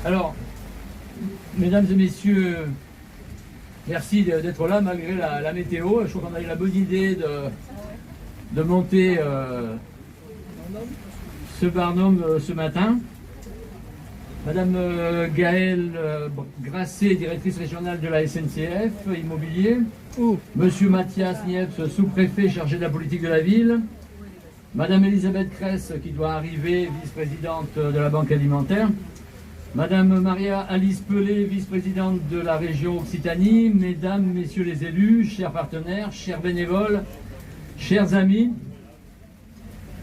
Alors, mesdames et messieurs, merci d'être là malgré la météo. Je crois qu'on a eu la bonne idée de monter ce Barnum ce matin. Madame Gaëlle Grasset, directrice régionale de la SNCF Immobilier. Monsieur Mathias Niepce, sous-préfet chargé de la politique de la ville. Madame Elisabeth Kress, qui doit arriver, vice-présidente de la Banque alimentaire. Madame Maria Alice Pelé, vice-présidente de la région Occitanie. Mesdames, messieurs les élus, chers partenaires, chers bénévoles, chers amis,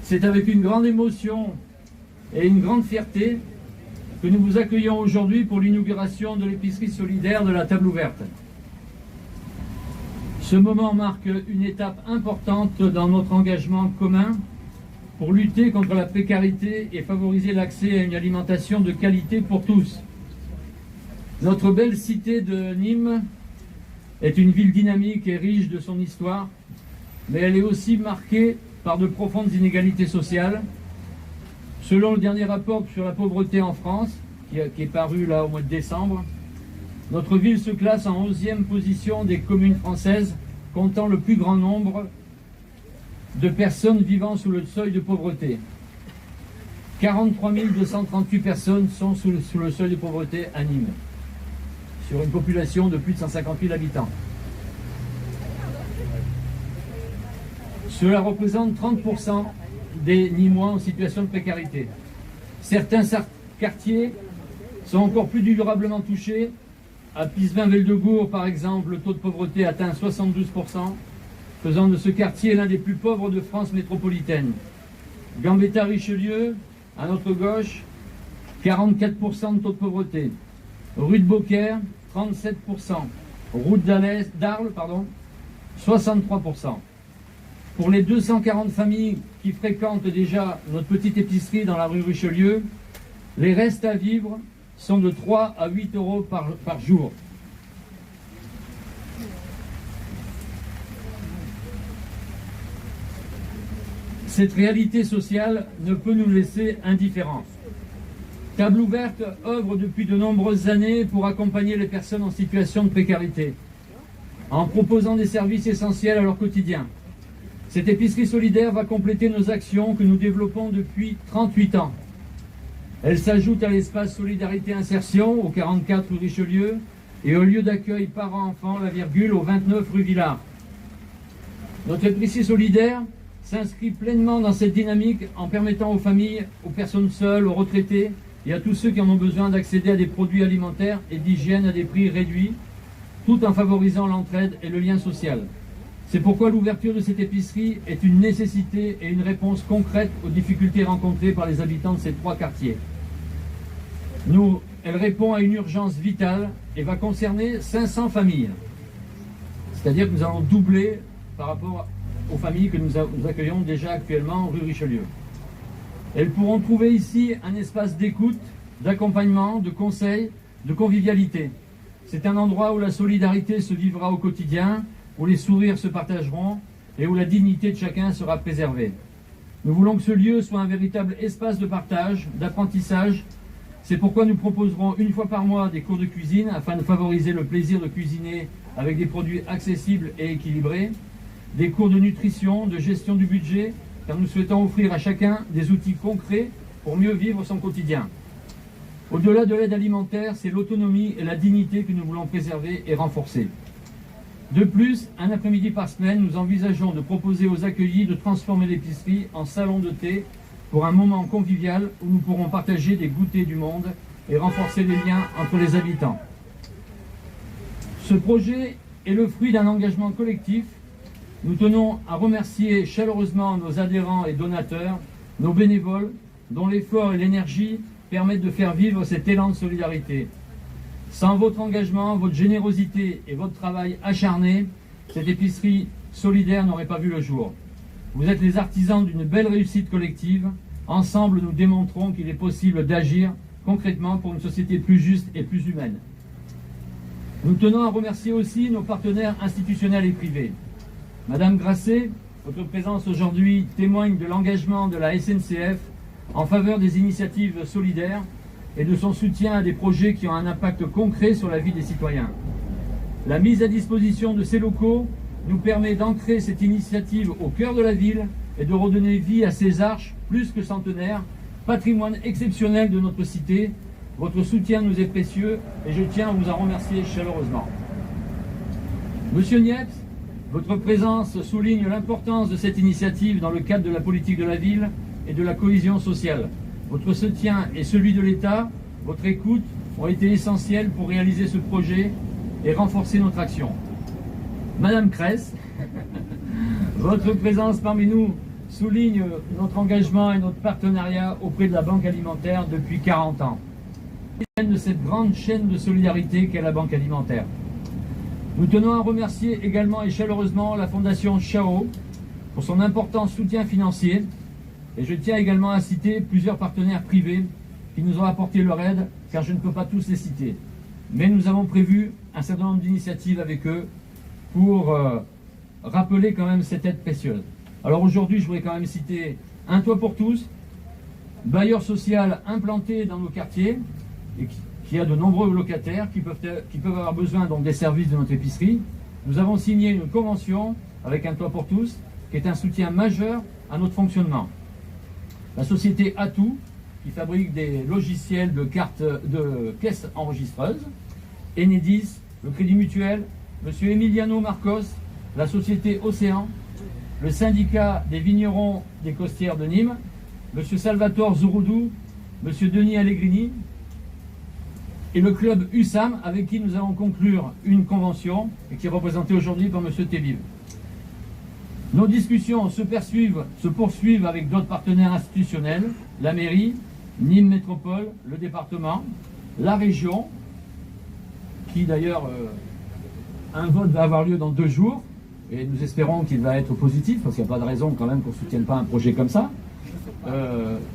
c'est avec une grande émotion et une grande fierté que nous vous accueillons aujourd'hui pour l'inauguration de l'épicerie solidaire de la Table Ouverte. Ce moment marque une étape importante dans notre engagement commun pour lutter contre la précarité et favoriser l'accès à une alimentation de qualité pour tous. Notre belle cité de Nîmes est une ville dynamique et riche de son histoire, mais elle est aussi marquée par de profondes inégalités sociales. Selon le dernier rapport sur la pauvreté en France, qui est paru là au mois de décembre, notre ville se classe en 11e position des communes françaises, comptant le plus grand nombre de personnes vivant sous le seuil de pauvreté. 43 238 personnes sont sous le seuil de pauvreté à Nîmes, sur une population de plus de 150 000 habitants. Cela représente 30% des Nîmois en situation de précarité. Certains quartiers sont encore plus durablement touchés. À Pisevin-Veldegour, par exemple, le taux de pauvreté atteint 72%, faisant de ce quartier l'un des plus pauvres de France métropolitaine. Gambetta-Richelieu, à notre gauche, 44% de taux de pauvreté. Rue de Beaucaire, 37%. Route d'Arles, 63%. Pour les 240 familles qui fréquentent déjà notre petite épicerie dans la rue Richelieu, les restes à vivre sont de 3 à 8 euros par jour. Cette réalité sociale ne peut nous laisser indifférents. Table Ouverte œuvre depuis de nombreuses années pour accompagner les personnes en situation de précarité, en proposant des services essentiels à leur quotidien. Cette épicerie solidaire va compléter nos actions que nous développons depuis 38 ans. Elle s'ajoute à l'espace Solidarité Insertion au 44 rue Richelieu et au lieu d'accueil parents-enfants, la Virgule, au 29 rue Villars. Notre épicerie solidaire s'inscrit pleinement dans cette dynamique en permettant aux familles, aux personnes seules, aux retraités et à tous ceux qui en ont besoin d'accéder à des produits alimentaires et d'hygiène à des prix réduits, tout en favorisant l'entraide et le lien social. C'est pourquoi l'ouverture de cette épicerie est une nécessité et une réponse concrète aux difficultés rencontrées par les habitants de ces 3 quartiers. Elle répond à une urgence vitale et va concerner 500 familles. C'est-à-dire que nous allons doubler par rapport aux familles que nous accueillons déjà actuellement rue Richelieu. Elles pourront trouver ici un espace d'écoute, d'accompagnement, de conseil, de convivialité. C'est un endroit où la solidarité se vivra au quotidien, où les sourires se partageront et où la dignité de chacun sera préservée. Nous voulons que ce lieu soit un véritable espace de partage, d'apprentissage. C'est pourquoi nous proposerons une fois par mois des cours de cuisine afin de favoriser le plaisir de cuisiner avec des produits accessibles et équilibrés, des cours de nutrition, de gestion du budget, car nous souhaitons offrir à chacun des outils concrets pour mieux vivre son quotidien. Au-delà de l'aide alimentaire, c'est l'autonomie et la dignité que nous voulons préserver et renforcer. De plus, un après-midi par semaine, nous envisageons de proposer aux accueillis de transformer l'épicerie en salon de thé pour un moment convivial où nous pourrons partager des goûters du monde et renforcer les liens entre les habitants. Ce projet est le fruit d'un engagement collectif. Nous tenons à remercier chaleureusement nos adhérents et donateurs, nos bénévoles, dont l'effort et l'énergie permettent de faire vivre cet élan de solidarité. Sans votre engagement, votre générosité et votre travail acharné, cette épicerie solidaire n'aurait pas vu le jour. Vous êtes les artisans d'une belle réussite collective. Ensemble, nous démontrons qu'il est possible d'agir concrètement pour une société plus juste et plus humaine. Nous tenons à remercier aussi nos partenaires institutionnels et privés. Madame Grasset, votre présence aujourd'hui témoigne de l'engagement de la SNCF en faveur des initiatives solidaires et de son soutien à des projets qui ont un impact concret sur la vie des citoyens. La mise à disposition de ces locaux nous permet d'ancrer cette initiative au cœur de la ville et de redonner vie à ces arches plus que centenaires, patrimoine exceptionnel de notre cité. Votre soutien nous est précieux et je tiens à vous en remercier chaleureusement. Monsieur Niepce, votre présence souligne l'importance de cette initiative dans le cadre de la politique de la ville et de la cohésion sociale. Votre soutien et celui de l'État, votre écoute ont été essentiels pour réaliser ce projet et renforcer notre action. Madame Cress, votre présence parmi nous souligne notre engagement et notre partenariat auprès de la Banque alimentaire depuis 40 ans. De cette grande chaîne de solidarité qu'est la Banque alimentaire. Nous tenons à remercier également et chaleureusement la Fondation Chao pour son important soutien financier et je tiens également à citer plusieurs partenaires privés qui nous ont apporté leur aide car je ne peux pas tous les citer. Mais nous avons prévu un certain nombre d'initiatives avec eux pour rappeler quand même cette aide précieuse. Alors aujourd'hui, je voudrais quand même citer Un Toit pour tous, bailleur social implanté dans nos quartiers et qui a de nombreux locataires qui peuvent avoir besoin donc des services de notre épicerie. Nous avons signé une convention avec Un Toit pour tous qui est un soutien majeur à notre fonctionnement. La société Atout qui fabrique des logiciels de caisses enregistreuses, Enedis, le Crédit Mutuel, M. Emiliano Marcos, la société Océan, le syndicat des vignerons des Costières de Nîmes, M. Salvatore Zouroudou, M. Denis Allegrini et le club USAM avec qui nous allons conclure une convention et qui est représentée aujourd'hui par M. Tévive. Nos discussions se poursuivent avec d'autres partenaires institutionnels, la mairie, Nîmes Métropole, le département, la région, qui d'ailleurs, un vote va avoir lieu dans 2 jours, et nous espérons qu'il va être positif, parce qu'il n'y a pas de raison quand même qu'on ne soutienne pas un projet comme ça.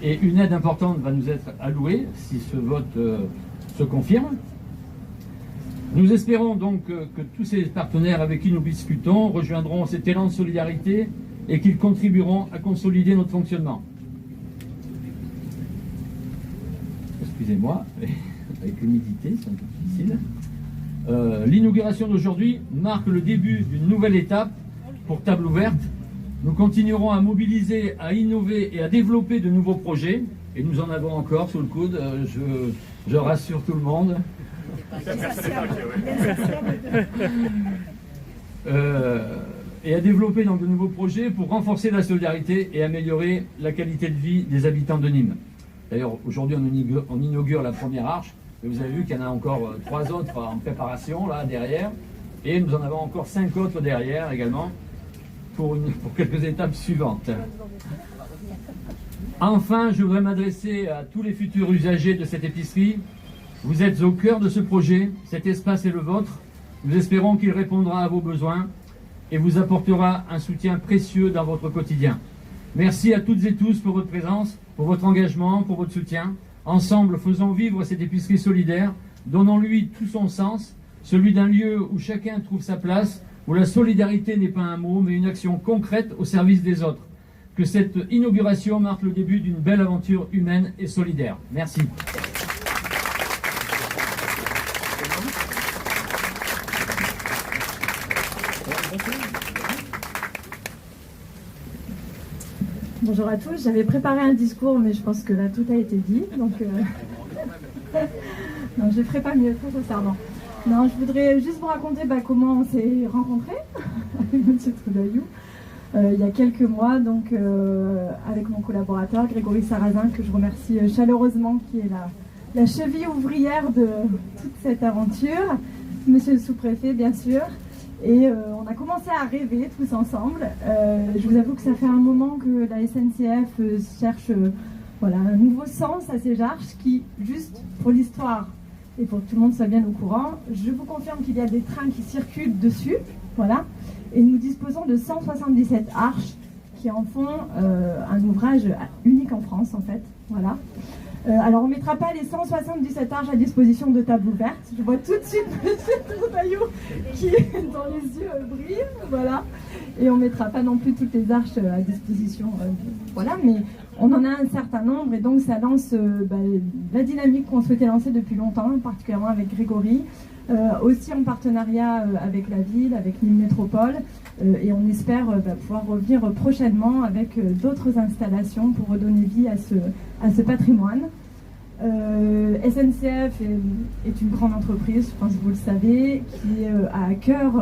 Et une aide importante va nous être allouée, si ce vote se confirme. Nous espérons donc que tous ces partenaires avec qui nous discutons rejoindront cet élan de solidarité et qu'ils contribueront à consolider notre fonctionnement. Excusez-moi, avec l'humidité, c'est un peu difficile. L'inauguration d'aujourd'hui marque le début d'une nouvelle étape pour Table Ouverte. Nous continuerons à mobiliser, à innover et à développer de nouveaux projets. Et nous en avons encore sous le coude, je rassure tout le monde. Et à développer donc de nouveaux projets pour renforcer la solidarité et améliorer la qualité de vie des habitants de Nîmes. D'ailleurs, aujourd'hui, on inaugure la première arche. Et vous avez vu qu'il y en a encore 3 autres en préparation, là, derrière. Et nous en avons encore 5 autres derrière également pour quelques étapes suivantes. Enfin, je voudrais m'adresser à tous les futurs usagers de cette épicerie. Vous êtes au cœur de ce projet. Cet espace est le vôtre. Nous espérons qu'il répondra à vos besoins et vous apportera un soutien précieux dans votre quotidien. Merci à toutes et tous pour votre présence, pour votre engagement, pour votre soutien. Ensemble, faisons vivre cette épicerie solidaire, donnons-lui tout son sens, celui d'un lieu où chacun trouve sa place, où la solidarité n'est pas un mot, mais une action concrète au service des autres. Que cette inauguration marque le début d'une belle aventure humaine et solidaire. Merci. Bonjour à tous, j'avais préparé un discours mais je pense que là tout a été dit, donc non, je ne ferai pas mieux, très sincèrement. Non, je voudrais juste vous raconter comment on s'est rencontrés avec M. Trudaillou il y a quelques mois, donc avec mon collaborateur Grégory Sarrazin, que je remercie chaleureusement, qui est la cheville ouvrière de toute cette aventure, Monsieur le sous-préfet bien sûr. Et on a commencé à rêver tous ensemble. Je vous avoue que ça fait un moment que la SNCF cherche un nouveau sens à ces arches qui, juste pour l'histoire et pour que tout le monde soit bien au courant, je vous confirme qu'il y a des trains qui circulent dessus, voilà, et nous disposons de 177 arches qui en font un ouvrage unique en France en fait, voilà. Alors, on ne mettra pas les 177 arches à disposition de table ouverte. Je vois tout de suite M. Trudayou dont les yeux brillent, voilà. Et on ne mettra pas non plus toutes les arches à disposition, voilà. Mais on en a un certain nombre et donc ça lance la dynamique qu'on souhaitait lancer depuis longtemps, particulièrement avec Grégory, aussi en partenariat avec la ville, avec Nîmes Métropole. Et on espère pouvoir revenir prochainement avec d'autres installations pour redonner vie à ce patrimoine. SNCF est une grande entreprise, je pense que vous le savez, qui a à cœur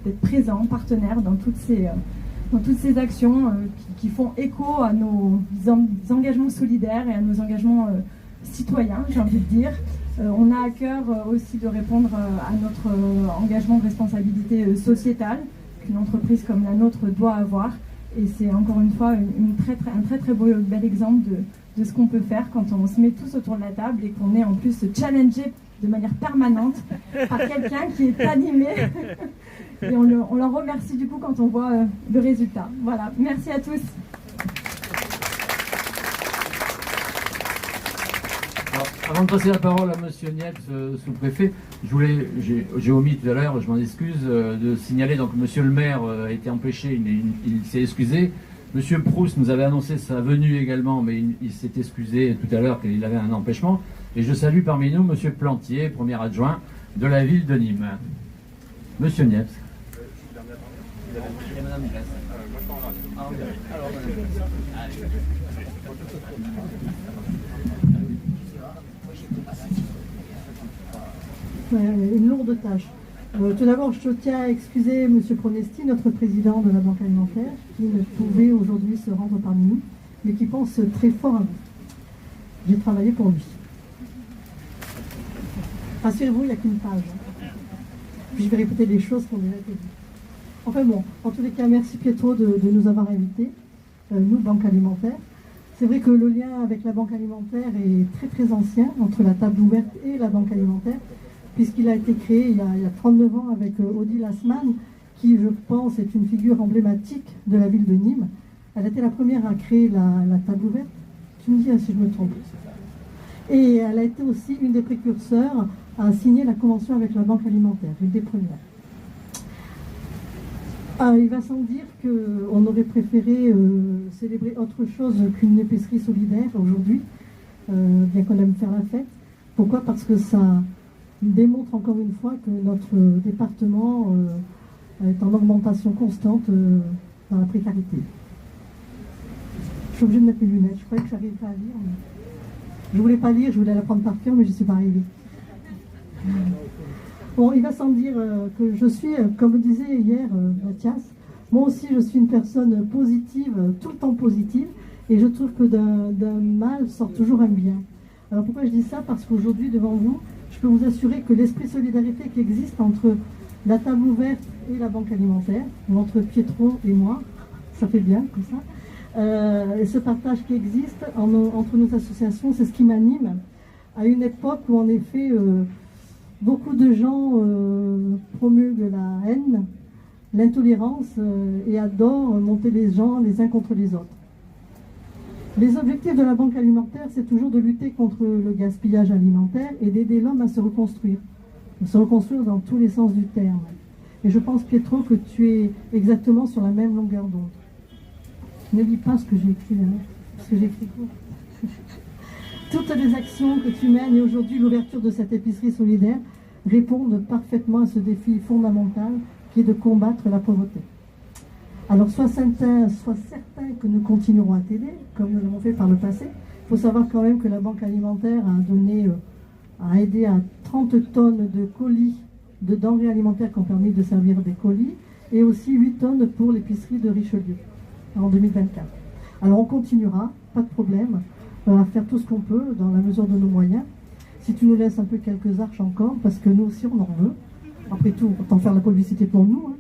d'être présent, partenaire dans toutes ces actions qui font écho à nos engagements solidaires et à nos engagements citoyens, j'ai envie de dire. On a à cœur aussi de répondre à notre engagement de responsabilité sociétale qu'une entreprise comme la nôtre doit avoir. Et c'est encore une fois un très très bel exemple de ce qu'on peut faire quand on se met tous autour de la table et qu'on est en plus challengé de manière permanente par quelqu'un qui est animé. Et on leur remercie du coup quand on voit le résultat. Voilà, merci à tous. Alors, avant de passer la parole à Monsieur Niepce, sous-préfet, j'ai omis tout à l'heure, je m'en excuse, de signaler, donc Monsieur le maire a été empêché, il s'est excusé. Monsieur Proust nous avait annoncé sa venue également, mais il s'est excusé tout à l'heure qu'il avait un empêchement. Et je salue parmi nous Monsieur Plantier, premier adjoint de la ville de Nîmes. Monsieur Niepce. Une lourde tâche. Tout d'abord, je tiens à excuser M. Pronesti, notre président de la Banque alimentaire, qui ne pouvait aujourd'hui se rendre parmi nous, mais qui pense très fort à vous. J'ai travaillé pour lui. Rassurez-vous, il n'y a qu'une page. Puis je vais répéter des choses qui ont déjà été dites. Enfin bon, en tous les cas, merci Pietro de nous avoir invités, nous, Banque alimentaire. C'est vrai que le lien avec la Banque alimentaire est très très ancien, entre la table ouverte et la Banque alimentaire, puisqu'il a été créé il y a 39 ans avec Odile Asman, qui, je pense, est une figure emblématique de la ville de Nîmes. Elle a été la première à créer la table ouverte. Tu me dis si je me trompe. Et elle a été aussi une des précurseurs à signer la convention avec la Banque alimentaire, une des premières. Il va sans dire qu'on aurait préféré célébrer autre chose qu'une épicerie solidaire aujourd'hui, bien qu'on aime faire la fête. Pourquoi ? Parce que ça démontre encore une fois que notre département est en augmentation constante dans la précarité. Je suis obligée de mettre mes lunettes, je croyais que j'arrivais pas à lire. Mais... je voulais pas lire, je voulais l'apprendre par cœur, mais je ne suis pas arrivée. Bon, il va sans dire que je suis, comme disait hier Mathias, moi aussi je suis une personne positive, tout le temps positive, et je trouve que d'un mal sort toujours un bien. Alors pourquoi je dis ça ? Parce qu'aujourd'hui, devant vous, je peux vous assurer que l'esprit de solidarité qui existe entre la table ouverte et la Banque alimentaire, ou entre Pietro et moi, ça fait bien comme ça, et ce partage qui existe entre nos associations, c'est ce qui m'anime, à une époque où en effet beaucoup de gens promulguent la haine, l'intolérance et adorent monter les gens les uns contre les autres. Les objectifs de la Banque alimentaire, c'est toujours de lutter contre le gaspillage alimentaire et d'aider l'homme à se reconstruire dans tous les sens du terme. Et je pense, Pietro, que tu es exactement sur la même longueur d'onde. Ne lis pas ce que j'ai écrit là, parce que j'ai écrit court. Toutes les actions que tu mènes et aujourd'hui l'ouverture de cette épicerie solidaire répondent parfaitement à ce défi fondamental qui est de combattre la pauvreté. Alors sois certain que nous continuerons à t'aider, comme nous l'avons fait par le passé. Il faut savoir quand même que la Banque alimentaire a aidé à 30 tonnes de colis, de denrées alimentaires qui ont permis de servir des colis, et aussi 8 tonnes pour l'épicerie de Richelieu en 2024. Alors on continuera, pas de problème, à faire tout ce qu'on peut dans la mesure de nos moyens. Si tu nous laisses un peu quelques arches encore, parce que nous aussi on en veut. Après tout, autant faire la publicité pour nous.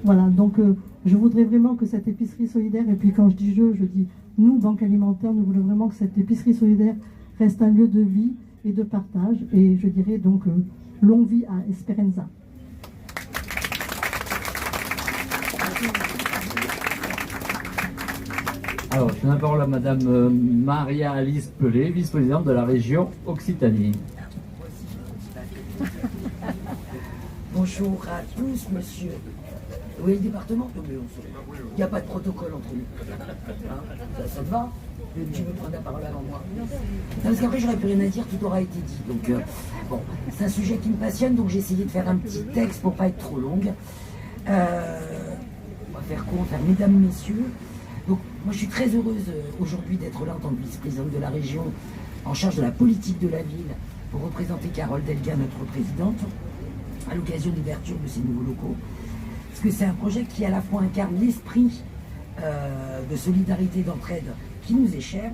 Voilà, donc je voudrais vraiment que cette épicerie solidaire, et puis quand je dis je dis nous, Banque alimentaire, nous voulons vraiment que cette épicerie solidaire reste un lieu de vie et de partage, et je dirais donc longue vie à Esperanza. Alors, je donne la parole à Madame Maria-Alice Pelé, vice-présidente de la région Occitanie. Bonjour à tous, monsieur. Oui, le département? Il n'y a pas de protocole entre nous. Hein, ça te va? Tu veux prendre la parole avant moi? Non, parce qu'après, j'aurais plus rien à dire, tout aura été dit. Donc, bon, c'est un sujet qui me passionne, donc j'ai essayé de faire un petit texte pour pas être trop longue. On va faire quoi? On va faire mesdames, messieurs. Donc, moi, je suis très heureuse aujourd'hui d'être là en tant que vice-présidente de la région, en charge de la politique de la ville, pour représenter Carole Delga, notre présidente, à l'occasion de l'ouverture de ces nouveaux locaux. Parce que c'est un projet qui à la fois incarne l'esprit de solidarité, d'entraide qui nous est cher,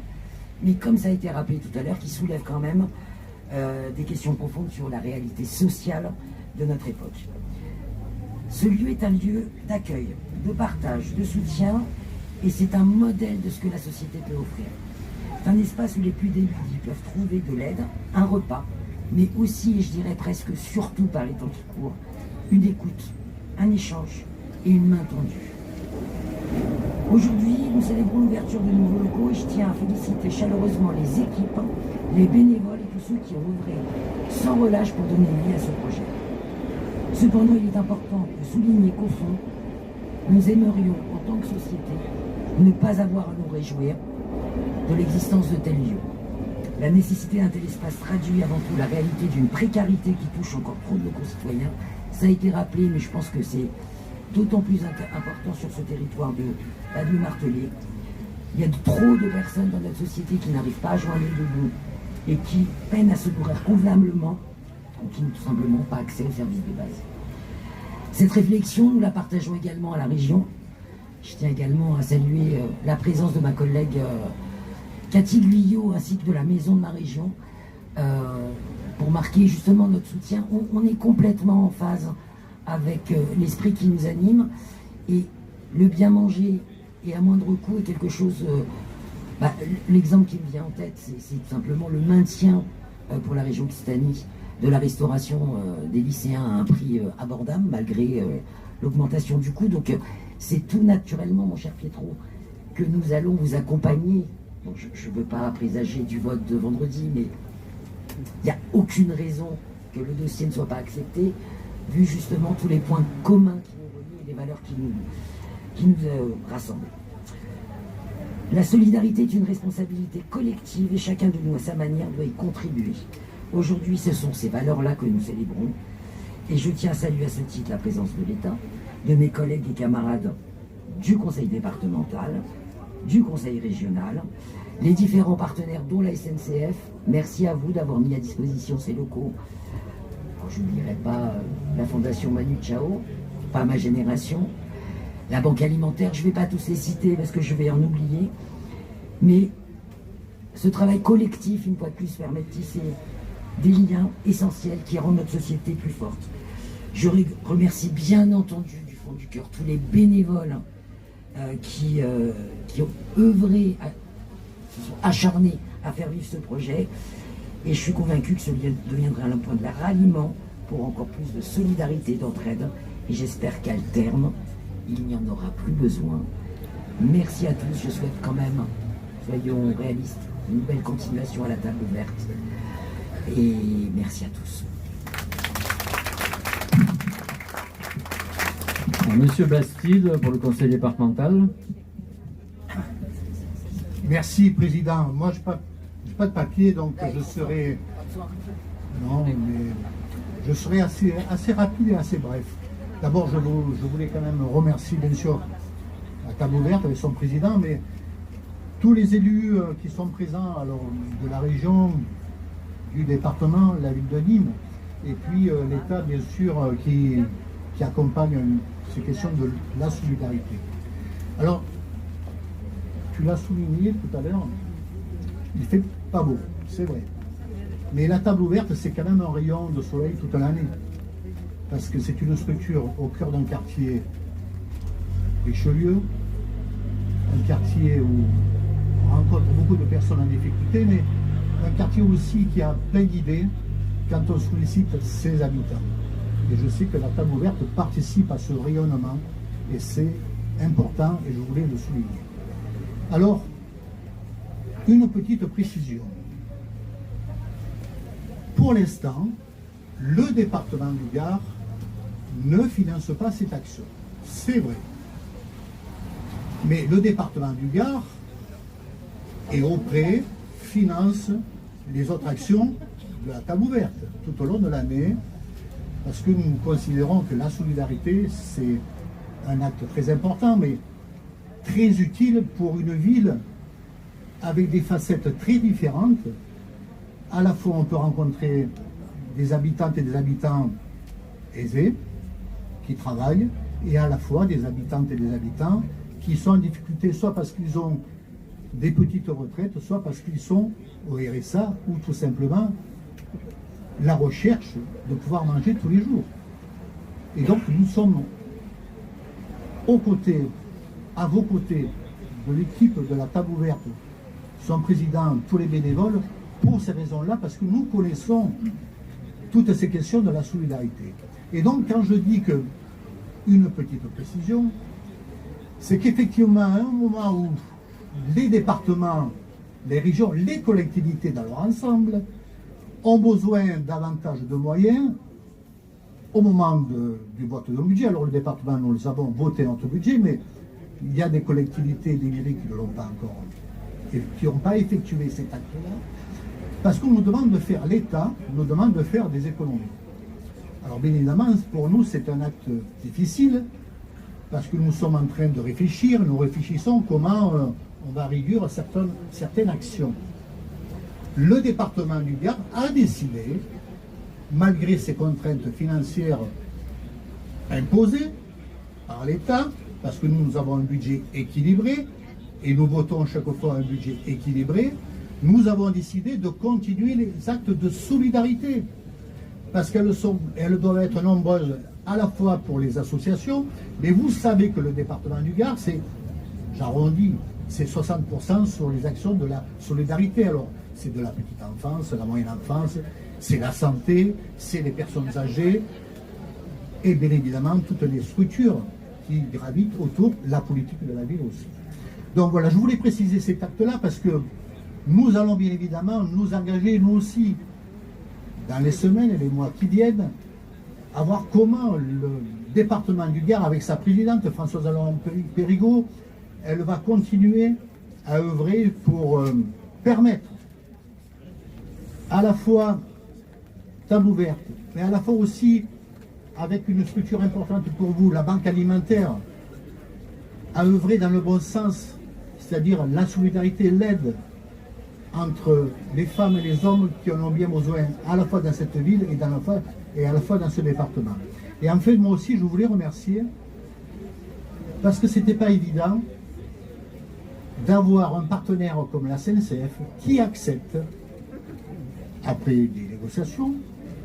mais comme ça a été rappelé tout à l'heure, qui soulève quand même des questions profondes sur la réalité sociale de notre époque. Ce lieu est un lieu d'accueil, de partage, de soutien, et c'est un modèle de ce que la société peut offrir. C'est un espace où les plus démunis peuvent trouver de l'aide, un repas, mais aussi, et je dirais presque surtout par les temps qui courent, une écoute, un échange et une main tendue. Aujourd'hui, nous célébrons l'ouverture de nouveaux locaux et je tiens à féliciter chaleureusement les équipes, les bénévoles et tous ceux qui ont œuvré sans relâche pour donner vie à ce projet. Cependant, il est important de souligner qu'au fond, nous aimerions, en tant que société, ne pas avoir à nous réjouir de l'existence de tels lieux. La nécessité d'un tel espace traduit avant tout la réalité d'une précarité qui touche encore trop de nos concitoyens. Ça a été rappelé, mais je pense que c'est d'autant plus important sur ce territoire de marteler. Il y a trop de personnes dans notre société qui n'arrivent pas à joindre les deux bouts et qui peinent à se nourrir convenablement ou qui n'ont tout simplement pas accès aux services de base. Cette réflexion, nous la partageons également à la région. Je tiens également à saluer la présence de ma collègue Cathy Guyot ainsi que de la maison de ma région pour marquer justement notre soutien. On est complètement en phase avec l'esprit qui nous anime et le bien manger et à moindre coût est quelque chose... l'exemple qui me vient en tête, c'est tout simplement le maintien pour la région Occitanie de la restauration des lycéens à un prix abordable malgré l'augmentation du coût. Donc c'est tout naturellement, mon cher Pietro, que nous allons vous accompagner. Bon, je ne veux pas présager du vote de vendredi, mais il n'y a aucune raison que le dossier ne soit pas accepté, vu justement tous les points communs qui nous relient et les valeurs qui nous rassemblent. La solidarité est une responsabilité collective et chacun de nous, à sa manière, doit y contribuer. Aujourd'hui, ce sont ces valeurs-là que nous célébrons. Et je tiens à saluer à ce titre la présence de l'État, de mes collègues et camarades du Conseil départemental, du Conseil régional, les différents partenaires dont la SNCF. Merci à vous d'avoir mis à disposition ces locaux. Je n'oublierai pas la Fondation Manu Chao, pas ma génération, la Banque Alimentaire, je ne vais pas tous les citer parce que je vais en oublier, mais ce travail collectif, une fois de plus, permet de tisser des liens essentiels qui rendent notre société plus forte. Je remercie bien entendu du fond du cœur tous les bénévoles qui ont œuvré, qui sont acharnés à faire vivre ce projet. Et je suis convaincu que ce lieu deviendra un point de ralliement pour encore plus de solidarité, d'entraide. Et j'espère qu'à terme, il n'y en aura plus besoin. Merci à tous. Je souhaite quand même, soyons réalistes, une belle continuation à la table ouverte. Et merci à tous. Monsieur Bastide, pour le conseil départemental. Merci, Président. Moi, je n'ai pas de papier, donc je serai... Non, mais je serai assez rapide et assez bref. D'abord, je voulais quand même remercier, bien sûr, la table ouverte avec son président, mais tous les élus qui sont présents, alors, de la région, du département, la ville de Nîmes, et puis l'État, bien sûr, qui accompagne ces questions de la solidarité. Alors, tu l'as souligné tout à l'heure, il fait pas beau, c'est vrai. Mais la table ouverte, c'est quand même un rayon de soleil toute l'année. Parce que c'est une structure au cœur d'un quartier Richelieu, un quartier où on rencontre beaucoup de personnes en difficulté, mais un quartier aussi qui a plein d'idées quand on sollicite ses habitants. Et je sais que la table ouverte participe à ce rayonnement, et c'est important, et je voulais le souligner. Alors, une petite précision. Pour l'instant, le département du Gard ne finance pas cette action. C'est vrai. Mais le département du Gard et auprès finance les autres actions de la table ouverte tout au long de l'année, parce que nous considérons que la solidarité, c'est un acte très important, mais très utile pour une ville avec des facettes très différentes. À la fois, on peut rencontrer des habitantes et des habitants aisés, qui travaillent, et à la fois des habitantes et des habitants qui sont en difficulté, soit parce qu'ils ont des petites retraites, soit parce qu'ils sont au RSA, ou tout simplement la recherche de pouvoir manger tous les jours. Et donc nous sommes aux côtés, à vos côtés, de l'équipe de la table ouverte, son président, tous les bénévoles, pour ces raisons-là, parce que nous connaissons toutes ces questions de la solidarité. Et donc quand je dis que, une petite précision, c'est qu'effectivement, à un moment où les départements, les régions, les collectivités dans leur ensemble ont besoin davantage de moyens au moment du vote de budget. Alors le département, nous le savons, voté notre budget, mais il y a des collectivités, des mairies qui ne l'ont pas encore, et qui n'ont pas effectué cet acte-là, parce qu'on nous demande de faire, l'État nous demande de faire des économies. Alors bien évidemment, pour nous, c'est un acte difficile, parce que nous sommes en train de réfléchir, nous réfléchissons comment on va réduire certaines actions. Le département du Gard a décidé, malgré ces contraintes financières imposées par l'État, parce que nous avons un budget équilibré, et nous votons chaque fois un budget équilibré, nous avons décidé de continuer les actes de solidarité, parce qu'elles doivent être nombreuses à la fois pour les associations, mais vous savez que le département du Gard, c'est, j'arrondis, c'est 60% sur les actions de la solidarité. Alors, c'est de la petite enfance, la moyenne enfance, c'est la santé, c'est les personnes âgées, et bien évidemment toutes les structures qui gravitent autour de la politique de la ville aussi. Donc voilà, je voulais préciser cet acte-là parce que nous allons bien évidemment nous engager, nous aussi, dans les semaines et les mois qui viennent, à voir comment le département du Gard, avec sa présidente Françoise Allon-Périgot, elle va continuer à œuvrer pour permettre à la fois table ouverte, mais à la fois aussi avec une structure importante pour vous, la banque alimentaire, à œuvrer dans le bon sens, c'est-à-dire la solidarité, l'aide entre les femmes et les hommes qui en ont bien besoin, à la fois dans cette ville et à la fois dans ce département. Et en fait, moi aussi, je voulais remercier, parce que ce n'était pas évident d'avoir un partenaire comme la SNCF qui accepte, après des négociations,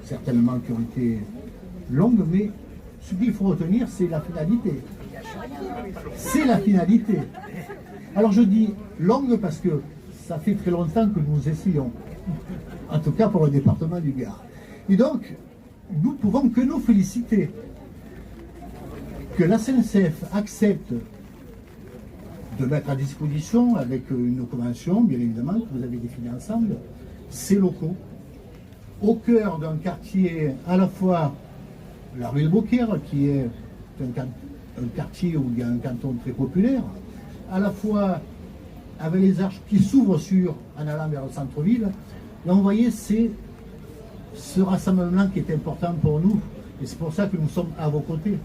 certainement qui ont été longues, mais ce qu'il faut retenir, c'est la finalité. C'est la finalité. Alors je dis longue parce que ça fait très longtemps que nous essayons, en tout cas pour le département du Gard. Et donc, nous pouvons que nous féliciter que la SNCF accepte de mettre à disposition, avec une convention, bien évidemment, que vous avez définie ensemble, ces locaux, au cœur d'un quartier, à la fois la rue de Beaucaire, qui est un quartier où il y a un canton très populaire, à la fois avec les arches qui s'ouvrent en allant vers le centre-ville. Là, vous voyez, c'est ce rassemblement qui est important pour nous, et c'est pour ça que nous sommes à vos côtés,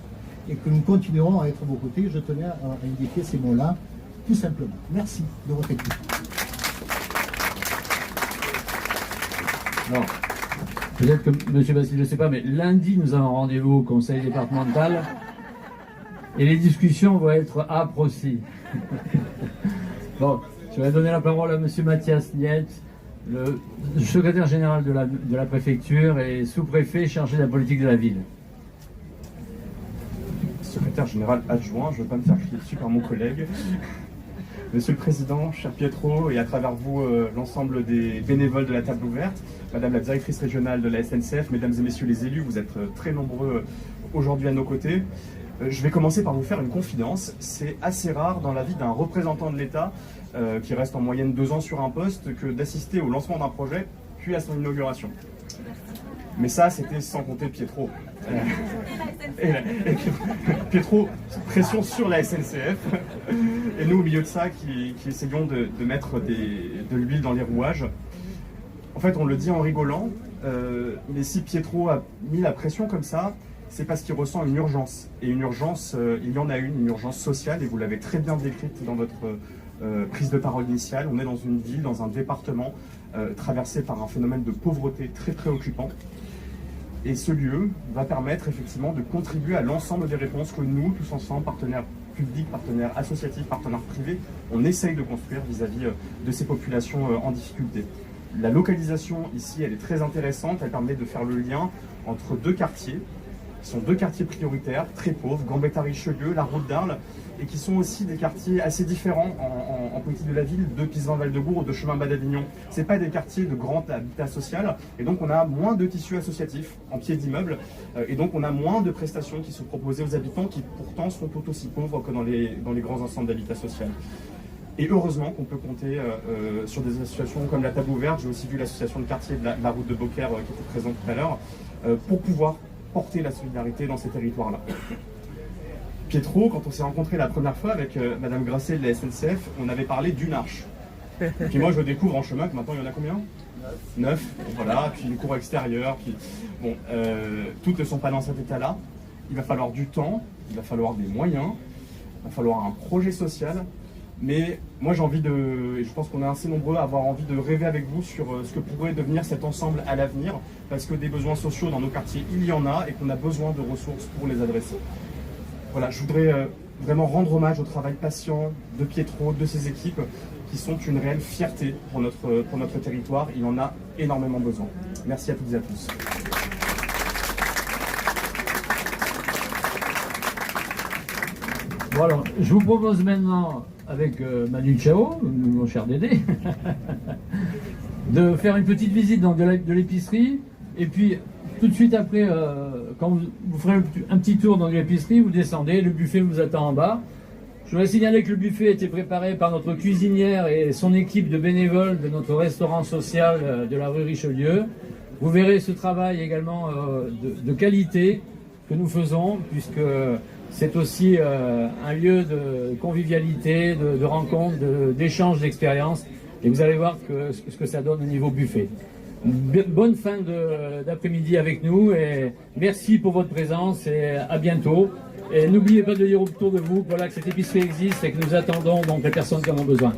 et que nous continuerons à être à vos côtés. Je tenais à indiquer ces mots-là, tout simplement. Merci de votre écoute. Alors, peut-être que, M. Basile, je ne sais pas, mais lundi, nous avons rendez-vous au conseil départemental et les discussions vont être âpres aussi. Bon, je vais donner la parole à M. Mathias Niet, le secrétaire général de la préfecture et sous-préfet chargé de la politique de la ville. Secrétaire général adjoint, je ne veux pas me faire crier dessus par mon collègue. Monsieur le Président, cher Pietro, et à travers vous, l'ensemble des bénévoles de la table ouverte, Madame la directrice régionale de la SNCF, Mesdames et Messieurs les élus, vous êtes très nombreux aujourd'hui à nos côtés. Je vais commencer par vous faire une confidence. C'est assez rare dans la vie d'un représentant de l'État, qui reste en moyenne 2 ans sur un poste, que d'assister au lancement d'un projet, puis à son inauguration. Mais ça, c'était sans compter Pietro. Et Pietro, pression sur la SNCF. Et nous, au milieu de ça, qui essayons de mettre de l'huile dans les rouages. En fait, on le dit en rigolant, mais si Pietro a mis la pression comme ça, c'est parce qu'il ressent une urgence. Et une urgence, il y en a une urgence sociale, et vous l'avez très bien décrite dans votre prise de parole initiale. On est dans une ville, dans un département traversé par un phénomène de pauvreté très préoccupant. Et ce lieu va permettre effectivement de contribuer à l'ensemble des réponses que nous, tous ensemble, partenaires publics, partenaires associatifs, partenaires privés, on essaye de construire vis-à-vis de ces populations en difficulté. La localisation ici, elle est très intéressante, elle permet de faire le lien entre 2 quartiers, qui sont 2 quartiers prioritaires, très pauvres, Gambetta-Richelieu, la route d'Arles, et qui sont aussi des quartiers assez différents en politique de la ville, de Pisevin-Val-de-Bourg, de Chemin-Bas d'Avignon. Ce n'est pas des quartiers de grand habitat social, et donc on a moins de tissus associatifs en pied d'immeuble, et donc on a moins de prestations qui sont proposées aux habitants, qui pourtant sont tout aussi pauvres que dans les grands ensembles d'habitat social. Et heureusement qu'on peut compter sur des associations comme la Table Ouverte, j'ai aussi vu l'association de quartier de la route de Beaucaire qui était présente tout à l'heure, pour pouvoir porter la solidarité dans ces territoires-là. Pietro, quand on s'est rencontré la première fois avec Madame Grasset de la SNCF, on avait parlé d'une arche. Puis moi je découvre en chemin que maintenant il y en a combien ? 9. Voilà, puis les cours extérieurs, puis... Bon, toutes ne sont pas dans cet état-là. Il va falloir du temps, il va falloir des moyens, il va falloir un projet social. Mais moi j'ai envie de, et je pense qu'on est assez nombreux à avoir envie de rêver avec vous sur ce que pourrait devenir cet ensemble à l'avenir, parce que des besoins sociaux dans nos quartiers, il y en a, et qu'on a besoin de ressources pour les adresser. Voilà, je voudrais vraiment rendre hommage au travail patient de Pietro, de ses équipes, qui sont une réelle fierté pour notre territoire. Il en a énormément besoin. Merci à toutes et à tous. Bon alors, je vous propose maintenant, avec Manu Chao, mon cher Dédé, de faire une petite visite donc, de l'épicerie, et puis tout de suite après, quand vous ferez un petit tour dans l'épicerie, vous descendez, le buffet vous attend en bas. Je voudrais signaler que le buffet a été préparé par notre cuisinière et son équipe de bénévoles de notre restaurant social de la rue Richelieu. Vous verrez ce travail également de qualité que nous faisons, puisque c'est aussi un lieu de convivialité, de rencontre, d'échange d'expériences. Et vous allez voir ce que ça donne au niveau buffet. Bonne fin d'après-midi avec nous et merci pour votre présence et à bientôt. Et n'oubliez pas de dire autour de vous voilà, que cette épicerie existe et que nous attendons donc les personnes qui en ont besoin.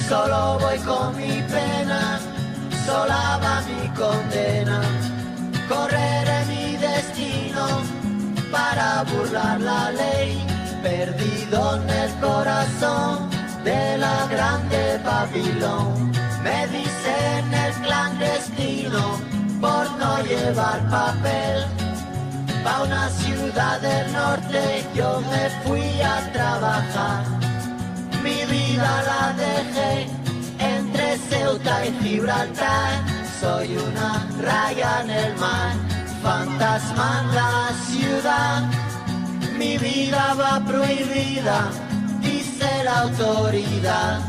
Solo voy con mi pena, sola va mi condena. Correré mi destino para burlar la ley, perdido en el corazón de la grande Babilón. Me dicen el clandestino por no llevar papel. Pa' una ciudad del norte yo me fui a trabajar. Mi vida la dejé entre Ceuta y Gibraltar. Soy una raya en el mar, fantasma en la ciudad. Mi vida va prohibida, dice la autoridad.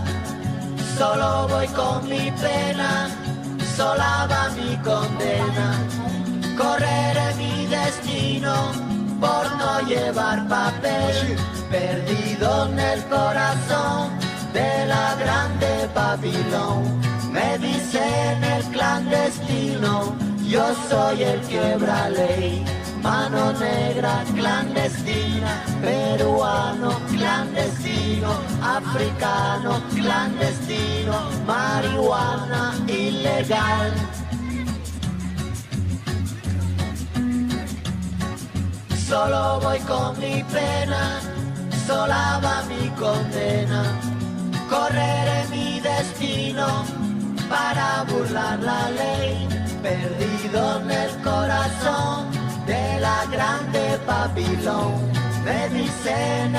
Solo voy con mi pena, sola va mi condena. Correré mi destino por no llevar papel, perdido en el corazón de la grande Babilón. Me dicen el clandestino, yo soy el quebra ley. Mano negra clandestina, peruano clandestino, africano clandestino, marihuana ilegal. Solo voy con mi pena, sola va mi condena. Correré mi destino para burlar la ley, perdido en el corazón de la grande Babilón. Me dicen